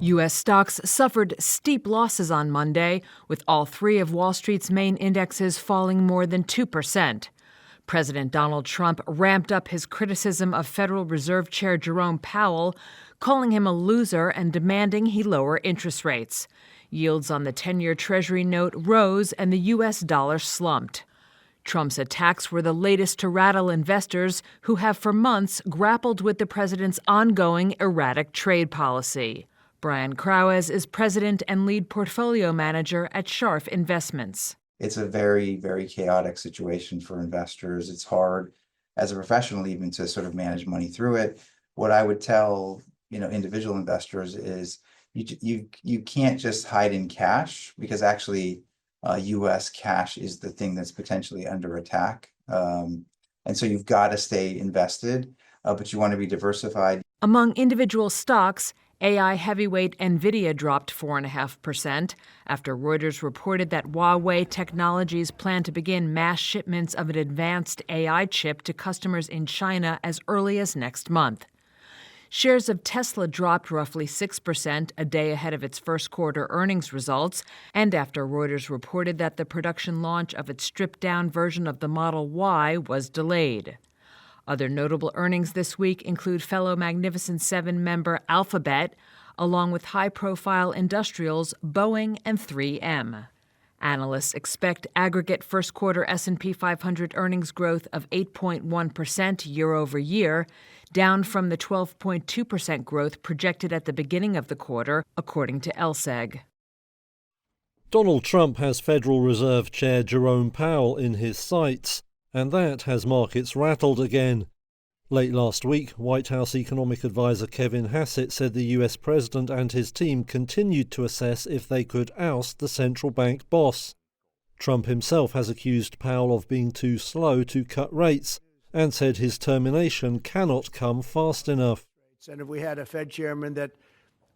U.S. stocks suffered steep losses on Monday, with all three of Wall Street's main indexes falling more than 2%. President Donald Trump ramped up his criticism of Federal Reserve Chair Jerome Powell, calling him a loser and demanding he lower interest rates. Yields on the 10-year Treasury note rose and the U.S. dollar slumped. Trump's attacks were the latest to rattle investors who have for months grappled with the president's ongoing erratic trade policy. Brian Krauez is president and lead portfolio manager at Scharf Investments. It's a very, very chaotic situation for investors. It's hard as a professional even to sort of manage money through it. What I would tell, individual investors is you can't just hide in cash, because actually U.S. cash is the thing that's potentially under attack. And so you've got to stay invested, but you want to be diversified. Among individual stocks, AI heavyweight NVIDIA dropped 4.5% after Reuters reported that Huawei Technologies plan to begin mass shipments of an advanced AI chip to customers in China as early as next month. Shares of Tesla dropped roughly 6% a day ahead of its first quarter earnings results, and after Reuters reported that the production launch of its stripped-down version of the Model Y was delayed. Other notable earnings this week include fellow Magnificent Seven member Alphabet, along with high-profile industrials Boeing and 3M. Analysts expect aggregate first-quarter S&P 500 earnings growth of 8.1% year-over-year, down from the 12.2% growth projected at the beginning of the quarter, according to LSEG. Donald Trump has Federal Reserve Chair Jerome Powell in his sights, and that has markets rattled again. Late last week, White House economic advisor Kevin Hassett said the US president and his team continued to assess if they could oust the central bank boss. Trump himself has accused Powell of being too slow to cut rates and said his termination cannot come fast enough. And if we had a Fed chairman that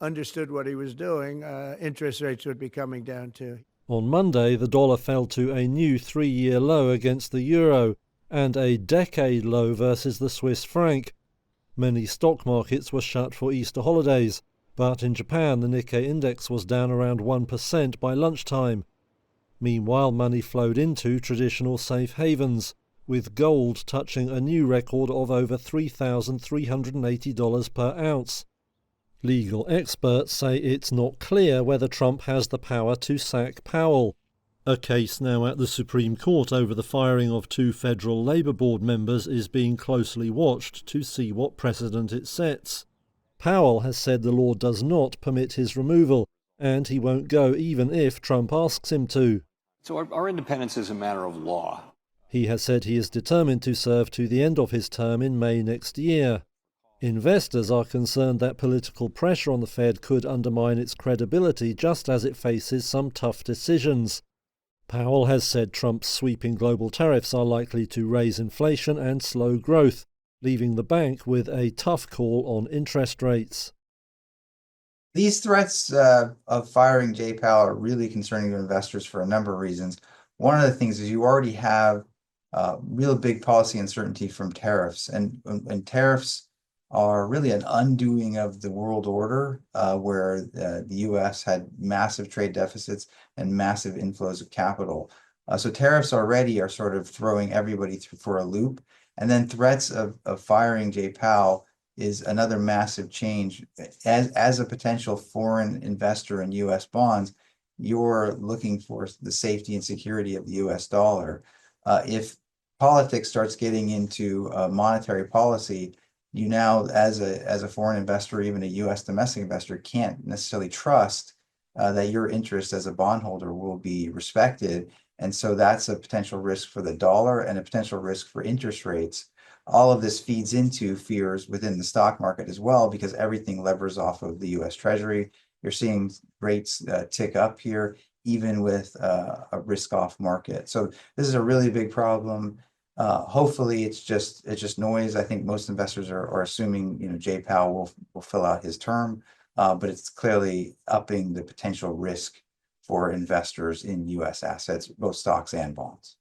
understood what he was doing, interest rates would be coming down too. On Monday, the dollar fell to a new 3-year low against the euro and a decade low versus the Swiss franc. Many stock markets were shut for Easter holidays, but in Japan the Nikkei index was down around 1% by lunchtime. Meanwhile, money flowed into traditional safe havens, with gold touching a new record of over $3,380 per ounce. Legal experts say it's not clear whether Trump has the power to sack Powell. A case now at the Supreme Court over the firing of 2 federal Labor Board members is being closely watched to see what precedent it sets. Powell has said the law does not permit his removal, and he won't go even if Trump asks him to. So our independence is a matter of law. He has said he is determined to serve to the end of his term in May next year. Investors are concerned that political pressure on the Fed could undermine its credibility just as it faces some tough decisions. Powell has said Trump's sweeping global tariffs are likely to raise inflation and slow growth, leaving the bank with a tough call on interest rates. These threats of firing Jay Powell are really concerning to investors for a number of reasons. One of the things is you already have real big policy uncertainty from tariffs, and tariffs are really an undoing of the world order, where the U.S. had massive trade deficits and massive inflows of capital. So tariffs already are sort of throwing everybody for a loop. And then threats of firing Jay Powell is another massive change. As a potential foreign investor in U.S. bonds, you're looking for the safety and security of the U.S. dollar. If politics starts getting into monetary policy, you now, as a foreign investor, even a U.S. domestic investor, can't necessarily trust that your interest as a bondholder will be respected. And so that's a potential risk for the dollar and a potential risk for interest rates. All of this feeds into fears within the stock market as well, because everything levers off of the U.S. Treasury. You're seeing rates tick up here, even with a risk-off market. So this is a really big problem. Hopefully it's just noise. I think most investors are assuming Jay Powell will fill out his term, but it's clearly upping the potential risk for investors in U.S. assets, both stocks and bonds.